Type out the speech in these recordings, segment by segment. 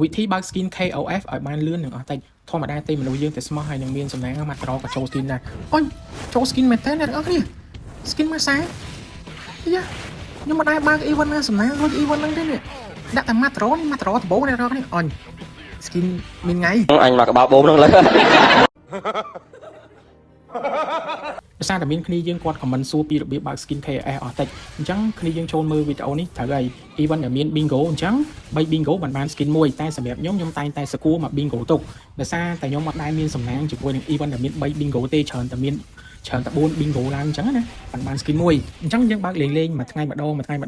วิธีบักสกิน KOF ឲ្យបានលឿននឹងអត់តិចធម្មតាទេមនុស្សយើងតែស្មោះហើយនឹងមានសំណាងមកត្រក៏ចូល skin ដែរអូយចូល skin មែនតើអ្នកទាំងអស់គ្នា skin មកសាយ៉ាខ្ញុំមិនដែរបើក event ណាសំណាងរួច event ហ្នឹងទេនេះដាក់តែម៉ាត្រនេះម៉ាត្រដំបូងអ្នកទាំងអស់គ្នាអញ skin មានថ្ងៃអញមកក្បាលបូមហ្នឹងលើដោយសារតែមានគ្នាយើងគាត់ comment សួរពីរបៀបបើក skin KS អស់តិចអញ្ចឹងគ្នាយើងចូលមើលវីដេអូនេះត្រូវហើយ event ដែលមាន bingo អញ្ចឹង3 bingo បាន skin មួយតែសម្រាប់ខ្ញុំតែងតែស្គាល់មក bingo ទុកដោយសារតែខ្ញុំអត់ដែរមានសំណាងជាមួយនឹង event ដែលមាន3 bingo ទេច្រើនតែ4 bingo ឡើងអញ្ចឹងណាបាន skin មួយអញ្ចឹងយើងបើកលេងមួយថ្ងៃម្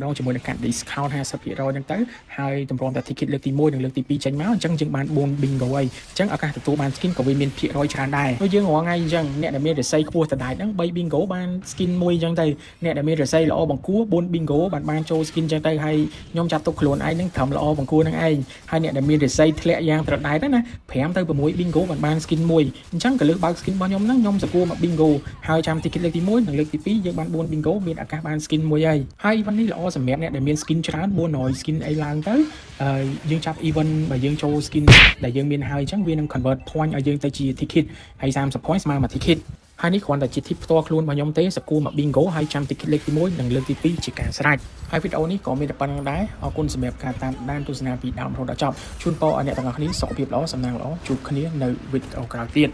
ដងជាមួយនឹងកាត់ discount 50% អញ្ចឹងទៅហើយតម្រាំតែ ticket លើកទី1និងលើកទី2ចេញមកអញ្ចឹងយើងបាន4 bingo ហើយអញ្ចឹងឱកាសទទួលបាន skin ក៏វាមានភាគរយច្រើនដែរដូចយើងរាល់ថ្ងៃអញ្ចឹងអ្នកដែលមានរស័យខ្ពស់តដែរហ្នឹង3 bingo បាន skin មួយអញ្ចឹងទៅអ្នកដែលមានរស័យល្អបង្គួរ4 bingo បានចូល skin អញ្ចឹងទៅហើយខ្ញុំចាប់ទុកខ្លួនឯងហ្នឹងត្រឹមល្អបង្គួរហ្នឹងឯងហើយអ្នកដែលមានរស័យធ្លាក់យ៉ាងត្រដែតណា5ទៅ6 bingo បាន skin មួយអញ្ចឹងក៏លើកបើក skin របស់ខ្ញុំហ្នឹងខ្ញុំសគួរមក bingo ហើយចាំ ticket លើកទី1និងលើកទី2យើងបាន4 bingo មានឱកាសបាន skin មួយហើយ event នេះល្អសម្រាប់អ្នកដែលមាន skin ច្រើន400 skin អីឡើងទៅយើងចាប់ event បើយើងចូល skin ដែលយើងមានហើយអញ្ចឹងវានឹង convert point ឲ្យយើងទៅជា ticket ហើយ30 point ស្មើមួយ ticket ហើយនេះគ្រាន់តែជា tip ផ្ទាល់ខ្លួនរបស់ខ្ញុំទេសគួរមក bingo ហើយចាំ ticket លើកទី1និងលើកទី2ជាការស្រេចហើយវីដេអូនេះក៏មានតែប៉ុណ្្នឹងដែរអរគុណសម្រាប់ការតាមដានទស្សនាពីដើមរហូតដល់ចប់ជូនពរឲ្យអ្នកទាំងអស់គ្នាសុខភាពល្អសំណាងល្អជួបគ្នានៅវីដេអូក្រោយទៀត